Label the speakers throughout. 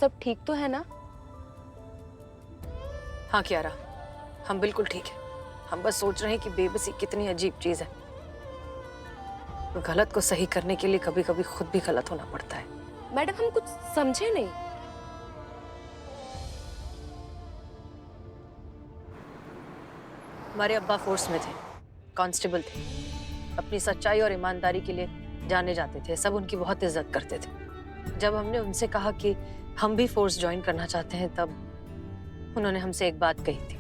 Speaker 1: सब ठीक तो है ना?
Speaker 2: हाँ कियारा, हम बिल्कुल ठीक है। हम बस सोच रहे हैं कि बेबसी कितनी अजीब चीज है। तो गलत को सही करने के लिए कभी कभी खुद भी गलत होना पड़ता है।
Speaker 1: मैडम हम कुछ समझे नहीं।
Speaker 2: हमारे अब्बा फोर्स में थे, कांस्टेबल थे। अपनी सच्चाई और ईमानदारी के लिए जाने जाते थे, सब उनकी बहुत इज्जत करते थे। जब हमने उनसे कहा कि हम भी फोर्स ज्वाइन करना चाहते हैं, तब उन्होंने हमसे एक बात कही थी,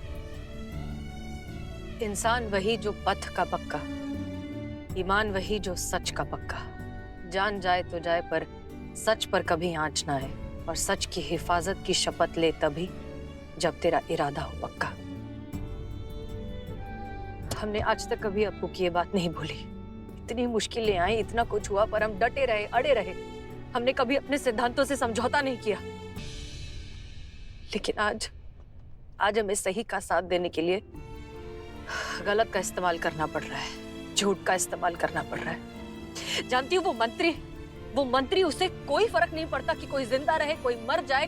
Speaker 2: इंसान वही जो पथ का पक्का, ईमान वही जो सच का पक्का। जान जाए तो जाए पर सच पर कभी आंच ना आए, और सच की हिफाजत की शपथ ले तभी जब तेरा इरादा हो पक्का। हमने आज तक कभी अप्पू की ये बात नहीं भूली। इतनी मुश्किलें आई, इतना कुछ हुआ, पर हम डटे रहे, अड़े रहे। हमने कभी अपने सिद्धांतों से समझौता नहीं किया। लेकिन आज हमें सही का साथ देने के लिए गलत का इस्तेमाल करना पड़ रहा है, झूठ का इस्तेमाल करना पड़ रहा है। जानती हूँ वो मंत्री उसे कोई फर्क नहीं पड़ता कि कोई जिंदा रहे, कोई मर जाए,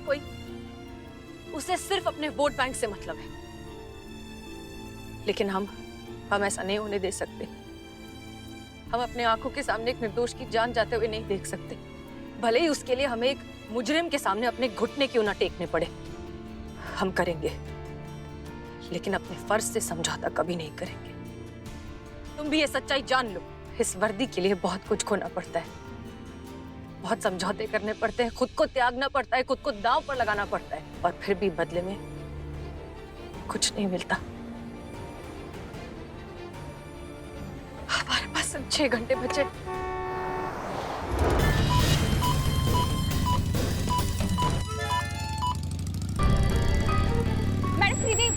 Speaker 2: उसे सिर्फ अपने वोट बैंक से मतलब है। लेकिन हम ऐसा नहीं होने दे सकते। हम अपने आंखों के सामने एक निर्दोष की जान जाते हुए नहीं देख सकते, भले ही उसके लिए हमें एक मुजरिम के सामने अपने घुटने क्यों ना टेकने पड़े। हम करेंगे, लेकिन अपने फर्ज से समझौता कभी नहीं करेंगे। तुम भी ये सच्चाई जान लो, इस वर्दी के लिए बहुत कुछ खोना पड़ता है, बहुत समझौते करने पड़ते हैं, खुद को त्यागना पड़ता है, खुद को दांव पर लगाना पड़ता है, और फिर भी बदले में कुछ नहीं मिलता। हमारे पास 6 घंटे बचे।
Speaker 1: मैडम त्रिदेव,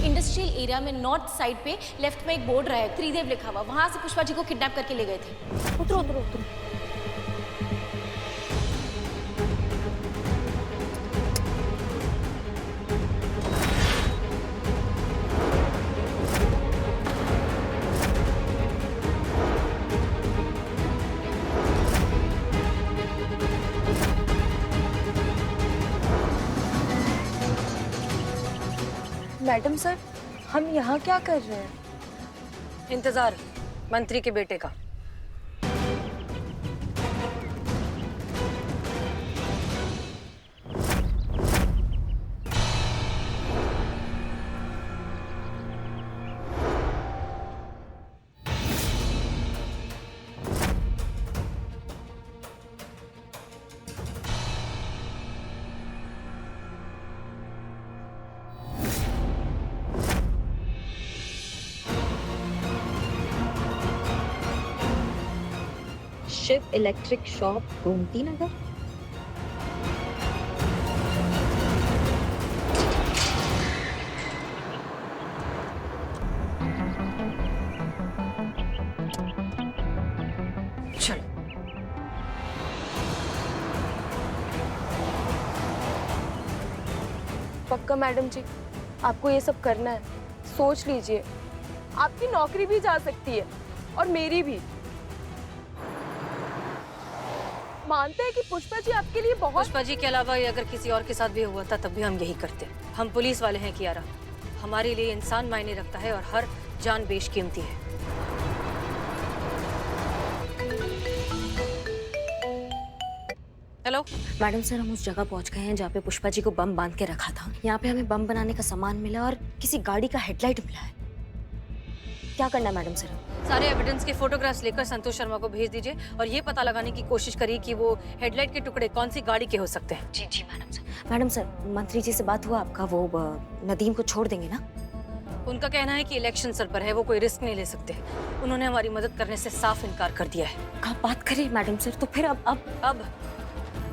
Speaker 1: इंडस्ट्रियल एरिया में नॉर्थ साइड पे लेफ्ट में एक बोर्ड रहा है, त्रिदेव लिखा हुआ, वहां से पुष्पा जी को किडनैप करके ले गए थे। उतरो उतरो उतरो। मैडम सर, हम यहाँ क्या कर रहे हैं?
Speaker 2: इंतजार मंत्री के बेटे का।
Speaker 3: Shiv electric shop, Gomti Nagar.
Speaker 2: चलो।
Speaker 1: पक्का मैडम जी, आपको ये सब करना है, सोच लीजिए। आपकी नौकरी भी जा सकती है और मेरी भी। मानते हैं कि पुष्पा जी आपके लिए बहुत।
Speaker 2: पुष्पा जी के अलावा ये अगर किसी और के साथ भी हुआ था तब भी हम यही करते। हम पुलिस वाले हैं कियारा, हमारे लिए इंसान मायने रखता है और हर जान बेशकीमती है। हेलो
Speaker 3: मैडम सर, हम उस जगह पहुंच गए हैं जहाँ पे पुष्पा जी को बम बांध के रखा था। यहाँ पे हमें बम बनाने का सामान मिला और किसी गाड़ी का हेडलाइट मिला है। क्या करना है मैडम सर?
Speaker 2: सारे एविडेंस के फोटोग्राफ्स लेकर संतोष शर्मा को भेज दीजिए और ये पता लगाने की कोशिश करिए कि वो हेडलाइट के टुकड़े कौन सी गाड़ी के हो सकते हैं।
Speaker 3: जी जी मैडम सर। मैडम सर, मंत्री जी से बात हुआ आपका? वो नदीम को छोड़ देंगे ना?
Speaker 2: उनका कहना है कि इलेक्शन सर पर है, वो कोई रिस्क नहीं ले सकते। उन्होंने हमारी मदद करने से साफ इनकार कर दिया है।
Speaker 3: आप बात करें मैडम सर, तो फिर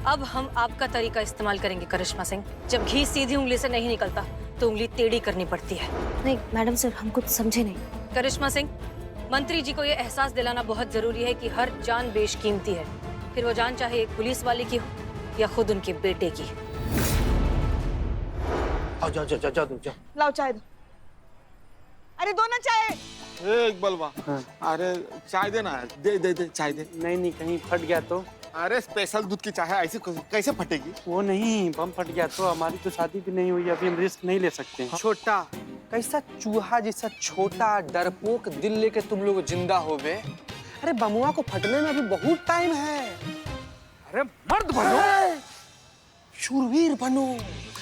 Speaker 2: अब हम आपका तरीका इस्तेमाल करेंगे करिश्मा सिंह। जब घी सीधी उंगली से नहीं निकलता तो उंगली टेढ़ी करनी पड़ती है।
Speaker 3: नहीं मैडम सर, हम कुछ समझे नहीं।
Speaker 2: करिश्मा सिंह, मंत्री जी को ये एहसास दिलाना बहुत जरूरी है कि हर जान बेशकीमती है, फिर वो जान चाहे एक पुलिस वाले की हो या खुद उनके बेटे की।
Speaker 4: जाओ जाओ जाओ जाओ जाओ।
Speaker 5: लाओ चाय दो। अरे दो ना चाय।
Speaker 4: इकबाल
Speaker 5: हाँ।
Speaker 4: अरे चाय देना है, दे दे दे चाय दे।
Speaker 5: नहीं कहीं फट गया तो?
Speaker 4: अरे स्पेशल दूध की चाय है, ऐसे कैसे फटेगी?
Speaker 5: वो नहीं, बम फट गया तो हमारी तो शादी भी नहीं हुई, अभी हम रिस्क नहीं ले सकते।
Speaker 6: छोटा कैसा चूहा जैसा छोटा डरपोक दिल लेके तुम लोग जिंदा हो बे। अरे बमुआ को फटने में अभी बहुत टाइम है। अरे मर्द बनो, शूरवीर बनो,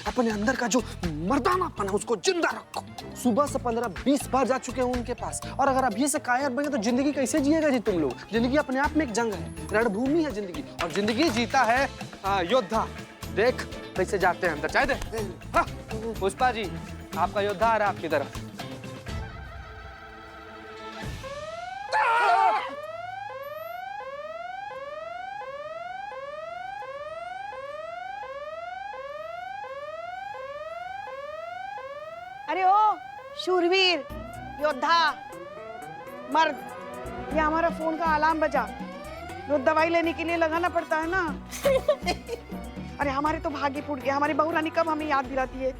Speaker 6: अपने अंदर का जो मर्दानापन है उसको जिंदा रखो। सुबह से 15-20 बार जा चुके हैं उनके पास, और अगर अभी से कायर बने तो जिंदगी कैसे जिएगा जी तुम लोग? जिंदगी अपने आप में एक जंग है, रणभूमि है जिंदगी, और जिंदगी जीता है योद्धा। देख कैसे जाते हैं अंदर, चाय दे। हाँ, पुष्पा जी आपका योद्धा आ रहा है आपकी तरफ।
Speaker 7: अरे ओ शूरवीर, योद्धा, मर्द, ये हमारा फोन का अलार्म बजा। रोज दवाई लेने के लिए लगाना पड़ता है ना। अरे हमारे तो भाग्य फूट गया, हमारी बहू रानी कब हमें याद दिलाती है।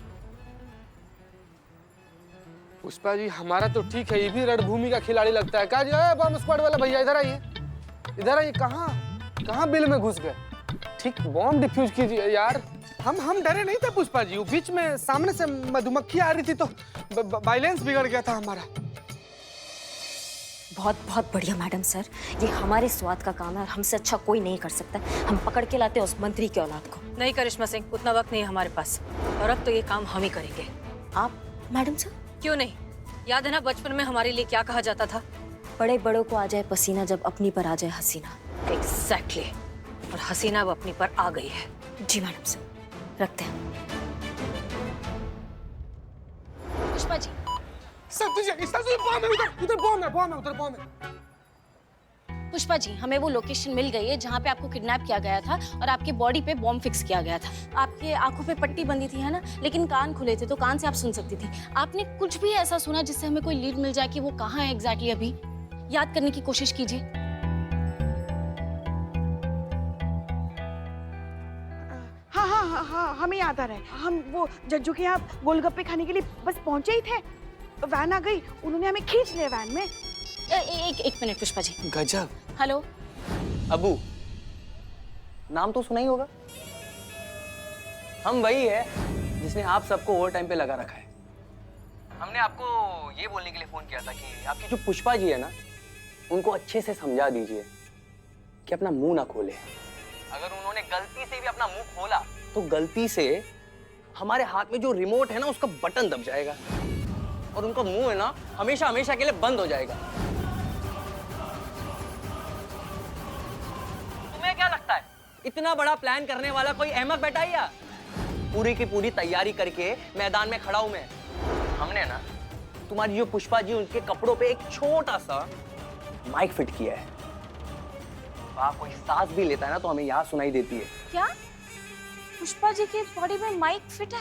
Speaker 6: पुष्पा जी हमारा तो ठीक है, ये भी रणभूमि का खिलाड़ी लगता है। क्या जी बम स्क्वाड वाला भैया इधर आइए, इधर आइए। कहाँ बिल में घुस गए? ठीक बॉम्ब डिफ्यूज कीजिए यार। हम डरे नहीं थे पुष्पा जी, बीच में सामने से मधुमक्खी आ रही थी तो बैलेंस बिगड़ गया था हमारा।
Speaker 3: बहुत बहुत बढ़िया मैडम सर, ये हमारे स्वाद का काम है और हमसे अच्छा कोई नहीं कर सकता। हम पकड़ के लाते हैं उस मंत्री के औलाद को।
Speaker 2: नहीं करिश्मा सिंह, उतना वक्त नहीं है हमारे पास, और अब तो ये काम हम ही करेंगे।
Speaker 3: आप मैडम सर?
Speaker 2: क्यों नहीं, याद है ना बचपन में हमारे लिए क्या कहा जाता था?
Speaker 3: बड़े बड़ों को आ जाए पसीना, जब अपनी पर आ जाए हसीना।
Speaker 2: एग्जैक्टली, और हसीना अब अपनी पर आ गई है।
Speaker 3: जी मैडम सर, रखते हैं।
Speaker 2: पुष्पा जी,
Speaker 8: पुष्पा जी, हमें वो लोकेशन मिल गई है जहाँ पे आपको किडनैप किया गया था और आपके बॉडी पे बॉम्ब फिक्स किया गया था। आपके आंखों पे पट्टी बंधी थी है ना, लेकिन कान खुले थे तो कान से आप सुन सकती थी। आपने कुछ भी ऐसा सुना जिससे हमें कोई लीड मिल जाए कि वो कहाँ है एग्जैक्टली? अभी याद करने की कोशिश कीजिए।
Speaker 7: हाँ, हमें याद आ रहा है। हम वो जज्जू के यहाँ गोलगप्पे खाने के लिए बस पहुंचे ही थे, वैन आ गई, उन्होंने हमें खींच लिया वैन में।
Speaker 8: एक मिनट पुष्पा जी।
Speaker 6: गजब।
Speaker 8: हेलो
Speaker 9: अबू, नाम तो सुना ही होगा। हम वही है जिसने आप सबको ओवर टाइम पे लगा रखा है। हमने आपको ये बोलने के लिए फोन किया था कि आपकी जो पुष्पा जी है ना, उनको अच्छे से समझा दीजिए कि अपना मुंह ना खोले। अगर उन्होंने गलती से भी अपना मुंह खोला तो गलती से हमारे हाथ में जो रिमोट है ना उसका बटन दब जाएगा और उनका मुंह है ना हमेशा हमेशा के लिए बंद हो जाएगा। तुम्हें क्या लगता है इतना बड़ा प्लान करने वाला कोई अहमक बैठा है या? पूरी की पूरी तैयारी करके मैदान में खड़ा हूं मैं। हमने ना तुम्हारी जो पुष्पा जी उनके कपड़ों पे एक छोटा सा माइक फिट किया है। वहां कोई सांस भी लेता है ना तो हमें यहाँ सुनाई देती है।
Speaker 8: क्या पुष्पा जी की बॉडी में माइक फिट है?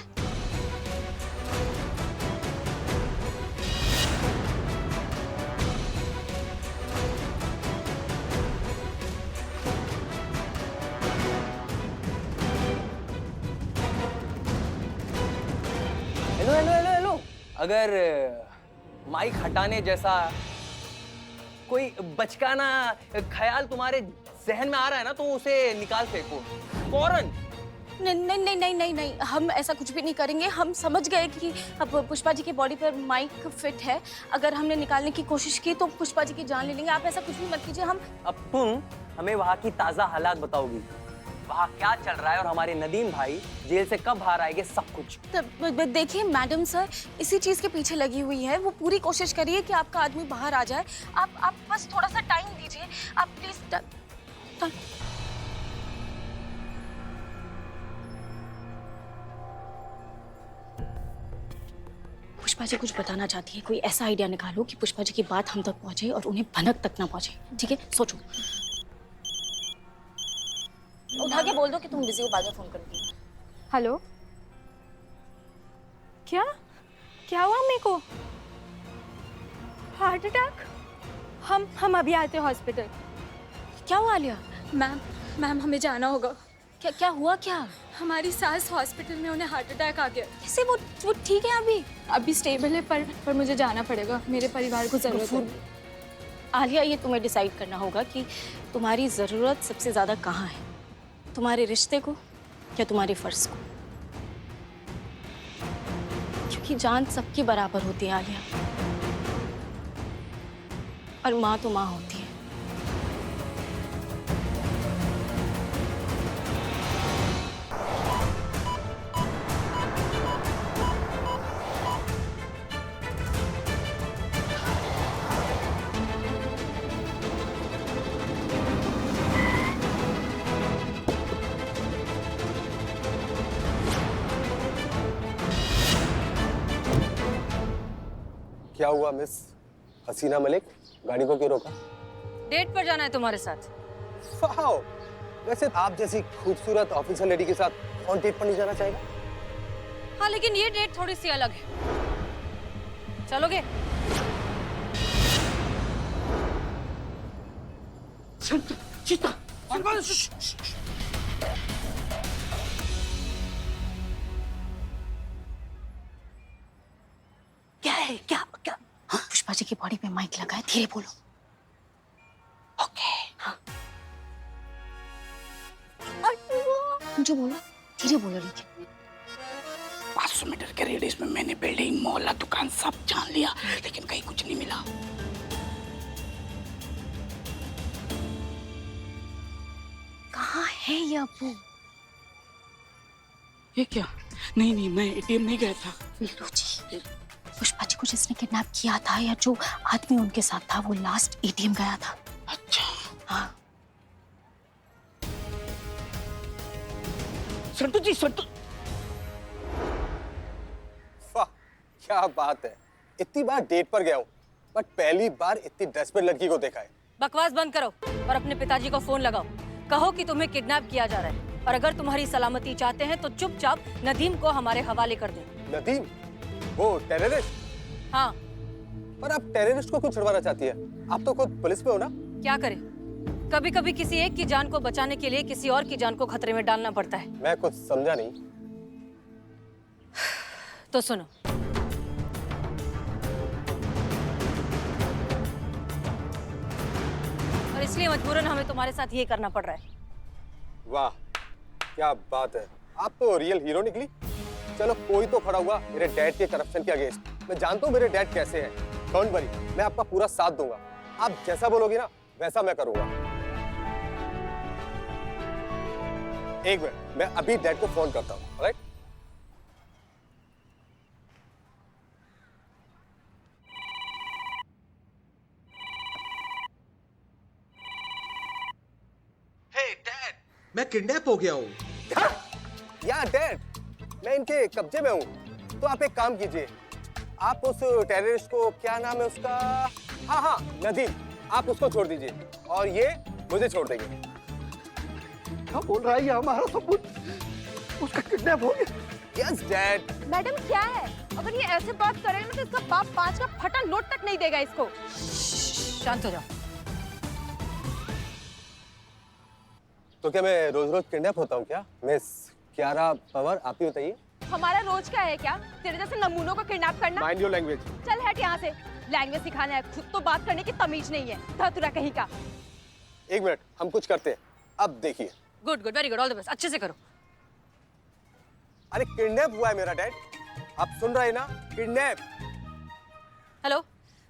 Speaker 9: हेलो हेलो हेलो हेलो, अगर माइक हटाने जैसा कोई बचकाना ख्याल तुम्हारे जहन में आ रहा है ना तो उसे निकाल फेंको फौरन।
Speaker 8: नहीं, हम ऐसा कुछ भी नहीं करेंगे। हम समझ गए कि अब पुष्पा जी की बॉडी पर माइक फिट है। अगर हमने निकालने की कोशिश की तो पुष्पा जी की जान ले लेंगे। आप ऐसा कुछ भी मत कीजिए। हम
Speaker 9: अब तुम हमें वहाँ की ताजा हालात बताओगी, वहाँ क्या चल रहा है और हमारे नदीम भाई जेल से कब बाहर आएंगे, सब कुछ।
Speaker 8: देखिए मैडम सर इसी चीज के पीछे लगी हुई है। वो पूरी कोशिश करिए कि आपका आदमी बाहर आ जाए। आप बस थोड़ा सा टाइम दीजिए, आप प्लीज। पुष्पा जी कुछ बताना चाहती है। कोई ऐसा आइडिया निकालो कि पुष्पा जी की बात हम तक पहुंचे और उन्हें भनक तक ना पहुंचे। ठीक है, सोचो। उठा के बोल दो कि तुम बिजी हो, बाद में फोन करूंगी।
Speaker 1: हेलो, क्या क्या हुआ मेरे को? Heart attack? हम अभी आते हैं हॉस्पिटल।
Speaker 8: क्या हुआ आलिया?
Speaker 1: मैम हमें जाना होगा।
Speaker 8: क्या क्या हुआ क्या?
Speaker 1: हमारी सास हॉस्पिटल में, उन्हें हार्ट अटैक आ गया।
Speaker 8: कैसे? वो ठीक है अभी?
Speaker 1: अभी स्टेबल है, पर मुझे जाना पड़ेगा, मेरे परिवार को जरूरत है।
Speaker 8: आलिया, ये तुम्हें डिसाइड करना होगा कि तुम्हारी ज़रूरत सबसे ज़्यादा कहाँ है, तुम्हारे रिश्ते को या तुम्हारे फर्ज को। क्योंकि जान सबकी बराबर होती है आलिया, और माँ तो माँ होती है।
Speaker 9: क्या हुआ मिस हसीना मलिक, गाड़ी को क्यों रोका?
Speaker 2: डेट पर जाना है तुम्हारे साथ।
Speaker 9: वाओ, वैसे आप जैसी खूबसूरत ऑफिसर लेडी के साथ कौन डेट पर नहीं जाना चाहेगा?
Speaker 2: हाँ, लेकिन ये डेट थोड़ी सी अलग है। चलोगे?
Speaker 6: चीता,
Speaker 8: क्या है? क्या क्या? पुष्पा जी की बॉडी पे माइक लगा है, धीरे बोलो। ओके। हाँ, जो बोला धीरे बोलो। ठीक है।
Speaker 7: 500 मीटर के रेडियस में मैंने बिल्डिंग, मोहल्ला, दुकान सब जान लिया, लेकिन कहीं कुछ नहीं मिला।
Speaker 8: कहाँ है ये अप्पू?
Speaker 7: ये क्या? नहीं, मैं एटीएम नहीं गया था।
Speaker 8: वीरू जी, पुष्पा जी को जिसने किडनैप किया था या जो आदमी उनके साथ था, वो लास्ट एटीएम गया था।
Speaker 7: अच्छा।
Speaker 8: हाँ।
Speaker 7: संतु जी, संतु।
Speaker 9: वाह, क्या बात है। इतनी बार डेट पर गया हूँ, बट पहली बार इतनी डेस्परेट लड़की को देखा है।
Speaker 2: बकवास बंद करो और अपने पिताजी को फोन लगाओ। कहो कि तुम्हें किडनैप किया जा रहा है, और अगर तुम्हारी सलामती चाहते हैं तो चुपचाप नदीम को हमारे हवाले कर दें।
Speaker 9: नदीम, वो टेररिस्ट?
Speaker 2: हाँ।
Speaker 9: पर आप टेररिस्ट को क्यों छुड़वाना चाहती है? आप तो खुद पुलिस में हो ना?
Speaker 2: क्या करें, कभी कभी किसी एक की जान को बचाने के लिए किसी और की जान को खतरे में डालना पड़ता है।
Speaker 9: मैं कुछ समझा नहीं।
Speaker 2: तो सुनो, और इसलिए मजबूरन हमें तुम्हारे साथ ये करना पड़ रहा है।
Speaker 9: वाह, क्या बात है। आप तो रियल हीरो निकली। चलो, कोई तो खड़ा हुआ मेरे डैड के करप्शन के अगेंस्ट। मैं जानता हूँ मेरे डैड कैसे हैं। डोंट वरी, मैं आपका पूरा साथ दूंगा। आप जैसा बोलोगी ना, वैसा मैं करूंगा। एक मिनट, मैं अभी डैड को फोन करता हूँ। ऑलराइट?
Speaker 10: हे डैड, मैं किडनैप हो गया हूँ।
Speaker 9: या डैड, मैं इनके कब्जे में हूँ। तो आप एक काम कीजिए, आप उस टेररिस्ट को, क्या नाम है उसका, हाँ, नदीम, आप उसको छोड़ दीजिए और ये मुझे छोड़ देंगे।
Speaker 6: क्या बोल रहा है ये? हमारा सबूत, उसका किडनैप हो गया।
Speaker 9: Yes dad.
Speaker 1: मैडम क्या है, अगर ये ऐसे बात करेगा ना तो इसका बाप 5 का फटा नोट तक नहीं देगा इसको।
Speaker 2: शांत हो जाओ।
Speaker 9: तो क्या मैं रोज रोज किडनैप होता हूँ क्या? मिस कियारा पवार, आप ही बताइए।
Speaker 1: हमारा रोज का है क्या तेरे जैसे नमूनों को किडनैप करना?
Speaker 4: Mind your language.
Speaker 1: चल हट यहाँ से, लैंग्वेज सिखाना है, खुद तो बात करने की तमीज नहीं है, धतुरा कहीं का।
Speaker 9: एक मिनट, हम कुछ करते हैं। अब देखिए।
Speaker 2: Good good, very good, all the best, अच्छे से करो।
Speaker 9: अरे किडनैप हुआ है मेरा डैड, आप सुन रहे हैं ना? किडनैप।
Speaker 2: हेलो,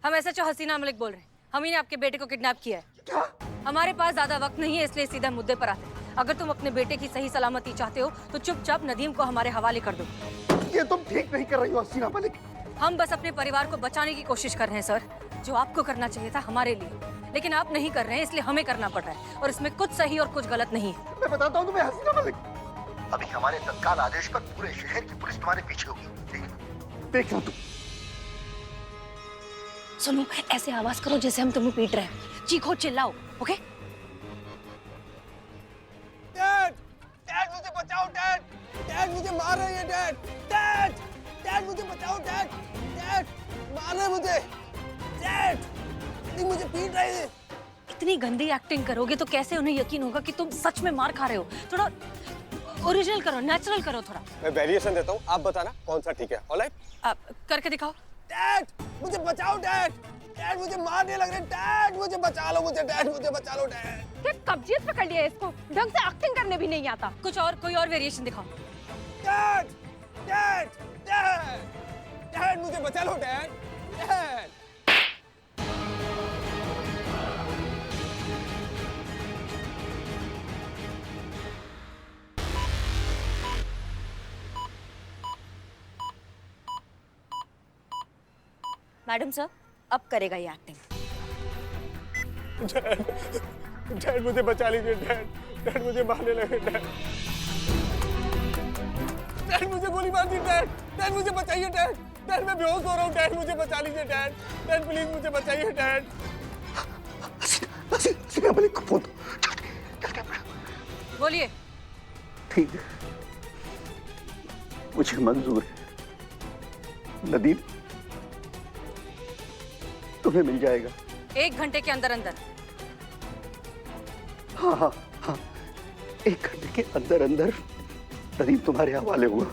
Speaker 2: हम एसएचओ हसीना मलिक बोल रहे हैं। हम ही ने आपके बेटे को किडनैप किया है।
Speaker 6: क्या?
Speaker 2: हमारे पास ज्यादा वक्त नहीं है, इसलिए सीधा मुद्दे पर आते हैं। अगर तुम अपने बेटे की सही सलामती चाहते हो तो चुपचाप नदीम को हमारे हवाले कर दो।
Speaker 6: ये तुम ठीक नहीं कर रही हो हसीना मलिक।
Speaker 2: हम बस अपने परिवार को बचाने की कोशिश कर रहे हैं सर, जो आपको करना चाहिए था हमारे लिए, लेकिन आप नहीं कर रहे हैं, इसलिए हमें करना पड़ रहा है, और इसमें कुछ सही और कुछ गलत नहीं है।
Speaker 6: मैं बताता हूँ तुम्हें हसीना मलिक।
Speaker 10: अभी हमारे तत्काल आदेश पर पूरे शहर की पुलिस तुम्हारे पीछे होगी।
Speaker 6: देख लो तुम।
Speaker 8: सुनो, ऐसे आवाज करो जैसे हम तुम्हें पीट रहे हैं, चीखो चिल्लाओ, ओके?
Speaker 9: डैड, डैड मुझे बचाओ डैड, डैड मुझे मार रही है डैड, डैड, डैड मुझे बचाओ डैड, डैड मार रहे मुझे, डैड मुझे पीट रही है।
Speaker 2: इतनी गंदी एक्टिंग करोगे तो कैसे उन्हें यकीन होगा कि तुम सच में मार खा रहे हो? थोड़ा ओरिजिनल करो, नेचुरल करो थोड़ा।
Speaker 6: मैं वेरिएशन देता हूँ, आप बताना कौन सा ठीक है। ऑलराइट?
Speaker 2: आप करके दिखाओ।
Speaker 6: डैड मुझे बचाओ डैड, डैड मुझे मारने लग रहे हैं, डैड मुझे बचा लो, मुझे डैड मुझे बचा लो डैड।
Speaker 1: क्या कब्जियत पकड़ लिया है इसको, ढंग से एक्टिंग करने भी नहीं आता।
Speaker 2: कुछ और, कोई और वेरिएशन दिखाओ।
Speaker 6: डैड डैड डैड डैड मुझे बचा लो डैड, डैड।
Speaker 3: मैडम सर, अब करेगा ये एक्टिंग।
Speaker 6: डैड मुझे बचा लीजिए डैड, डैड मुझे मारने लगे डैड, डैड मुझे गोली मार दी डैड, डैड मुझे बचाइए डैड, डैड मैं बेहोश हो रहा हूँ डैड, मुझे बचा लीजिए डैड, डैड प्लीज मुझे बचाइए डैड।
Speaker 10: हसीना मलिक को फोन दो।
Speaker 2: बोलिए।
Speaker 10: ठीक है, मुझे मंजूर है, नदीम तुम्हें मिल जाएगा।
Speaker 2: 1 घंटे के अंदर अंदर।
Speaker 10: हाँ हाँ हाँ, 1 घंटे के अंदर अंदर नदीम तुम्हारे हवाले हुआ।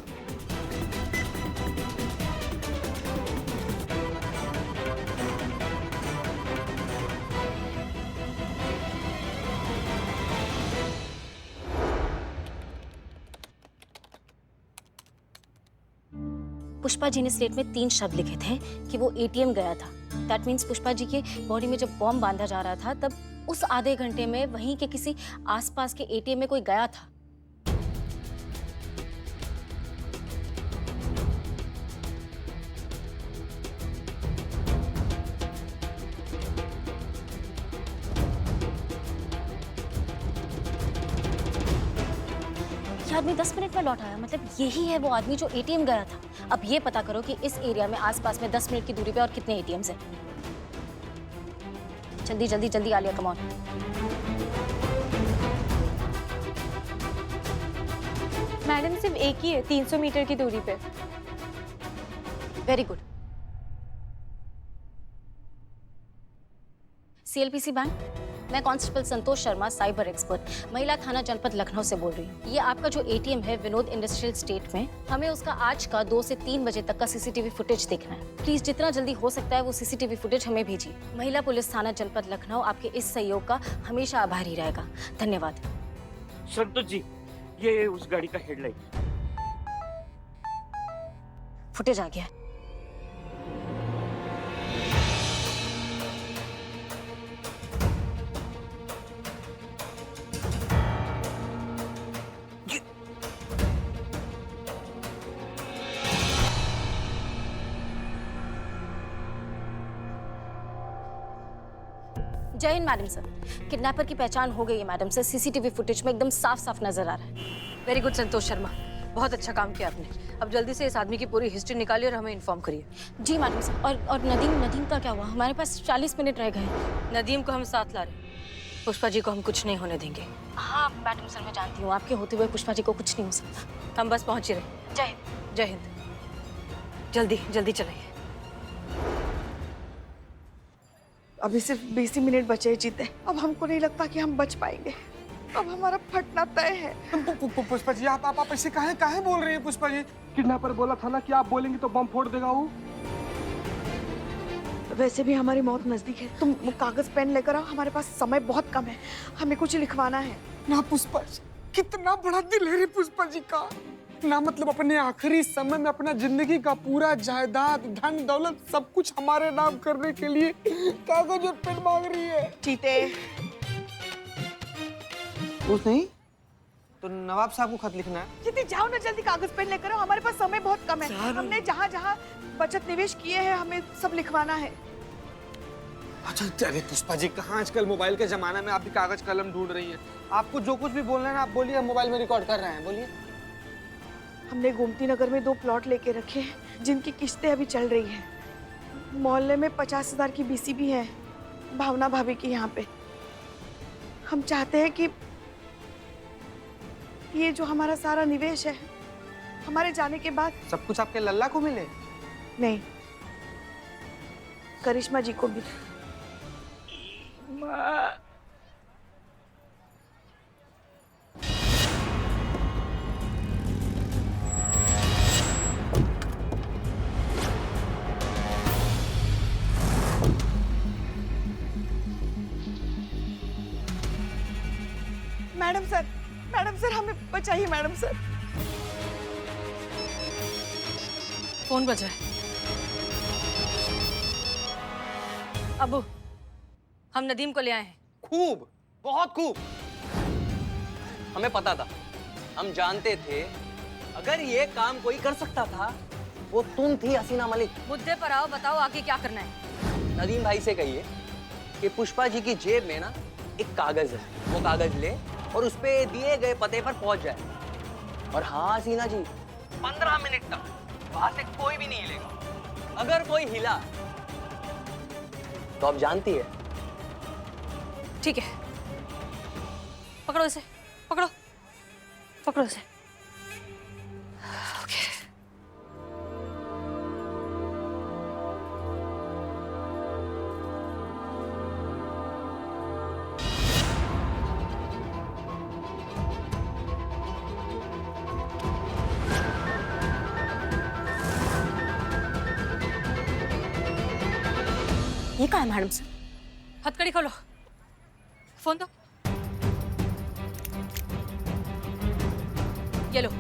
Speaker 8: पुष्पा जी ने स्लेट में 3 शब्द लिखे थे कि वो एटीएम गया था। दैट मीन्स पुष्पा जी के बॉडी में जब बॉम्ब बांधा जा रहा था तब उस आधे घंटे में वहीं के किसी आसपास के एटीएम में कोई गया था। ये आदमी 10 मिनट में लौट आया, मतलब यही है वो आदमी जो एटीएम गया था। अब ये पता करो कि इस एरिया में आसपास में 10 मिनट की दूरी पे और कितने एटीएम्स हैं। जल्दी जल्दी जल्दी आलिया, कम ऑन।
Speaker 1: मैडम सिर्फ एक ही है 300 मीटर की दूरी पे।
Speaker 8: Very good. CLPC बैंक, मैं constable Santosh Sharma, cyber expert, महिला थाना जनपद लखनऊ से बोल रही हूँ। ये आपका जो एटीएम है विनोद इंडस्ट्रियल स्टेट में, हमें उसका आज का 2 से 3 बजे तक का CCTV फुटेज देखना है। प्लीज जितना जल्दी हो सकता है वो CCTV फुटेज हमें भेजिए। महिला पुलिस थाना जनपद लखनऊ आपके इस सहयोग का हमेशा आभारी रहेगा। धन्यवाद।
Speaker 5: संतोष जी, ये उस गाड़ी का हेडलाइट।
Speaker 8: फुटेज आ गया। जय हिंद मैडम सर, किडनैपर की पहचान हो गई है मैडम सर। CCTV फुटेज में एकदम साफ साफ नजर आ रहा है।
Speaker 2: वेरी गुड संतोष शर्मा, बहुत अच्छा काम किया आपने। अब जल्दी से इस आदमी की पूरी हिस्ट्री निकालिए और हमें इन्फॉर्म करिए।
Speaker 8: जी मैडम सर। और नदीम का क्या हुआ? हमारे पास 40 मिनट रह गए।
Speaker 2: नदीम को हम साथ ला रहे हैं, पुष्पा जी को हम कुछ नहीं होने देंगे।
Speaker 8: हाँ मैडम सर, मैं जानती हूँ आपके होते हुए पुष्पा जी को कुछ नहीं हो सकता।
Speaker 2: हम बस पहुंच ही रहे।
Speaker 8: जय हिंद।
Speaker 2: जय हिंद। जल्दी जल्दी चलाइए।
Speaker 7: अभी सिर्फ 20 ही मिनट बचे हैं जीते। अब हमको नहीं लगता कि हम बच पाएंगे। अब हमारा फटना तय है।
Speaker 6: पुष्पा जी, आप ऐसे काहे बोल रही हैं पुष्पा जी? किडनैपर बोला था ना कि आप बोलेंगी तो बम फोड़ देगा वो।
Speaker 7: वैसे भी हमारी मौत नजदीक है। तुम कागज पेन लेकर आओ, हमारे पास समय बहुत कम है, हमें कुछ लिखवाना है।
Speaker 6: ना पुष्पा जी, कितना बड़ा दिल है रे पुष्पा जी का। ना मतलब अपने आखिरी समय में अपना जिंदगी का पूरा जायदाद, धन दौलत सब कुछ हमारे नाम करने के लिए कागज और पेन मांग रही है।
Speaker 7: चीते
Speaker 6: कुछ नहीं तो नवाब साहब को खत लिखना है।
Speaker 7: चीते जाओ ना, जल्दी कागज पेन लेकर आओ, हमारे पास समय बहुत कम है। हमने जहाँ जहाँ बचत निवेश किए हैं हमें सब लिखवाना है।
Speaker 6: अच्छा अरे पुष्पा जी, कहाँ आजकल मोबाइल के जमाने में आप भी कागज कलम ढूंढ रही हैं। आपको जो कुछ भी बोलना है ना आप बोलिए, हम मोबाइल में रिकॉर्ड कर रहे हैं, बोलिए।
Speaker 7: हमने गोमती नगर में 2 प्लॉट लेके रखे हैं जिनकी किस्तें अभी चल रही हैं। मोहल्ले में 50,000 की BC भी है, भावना भाभी की यहाँ पे। हम चाहते हैं कि ये जो हमारा सारा निवेश है हमारे जाने के बाद
Speaker 6: सब कुछ आपके लल्ला को मिले।
Speaker 7: नहीं, करिश्मा जी को भी। मैडम सर, हमें बचाइए मैडम सर।
Speaker 2: फोन बज रहा है। अबू, हम नदीम को ले आए हैं।
Speaker 9: खूब, बहुत खूब। हमें पता था, हम जानते थे अगर ये काम कोई कर सकता था वो तुम थी हसीना मलिक।
Speaker 2: मुद्दे पर आओ, बताओ आगे क्या करना है।
Speaker 9: नदीम भाई से कहिए कि पुष्पा जी की जेब में ना एक कागज है, वो कागज ले और उस पे दिए गए पते पर पहुंच जाए। और हाँ हसीना जी, 15 मिनट तक वहां से कोई भी नहीं हिलेगा। अगर कोई हिला तो आप जानती है।
Speaker 2: ठीक है, पकड़ो इसे, पकड़ो, पकड़ो इसे। ओके।
Speaker 3: ये कहाँ है मैडम सर?
Speaker 2: हथकड़ी खोलो, फोन दो। ये लो।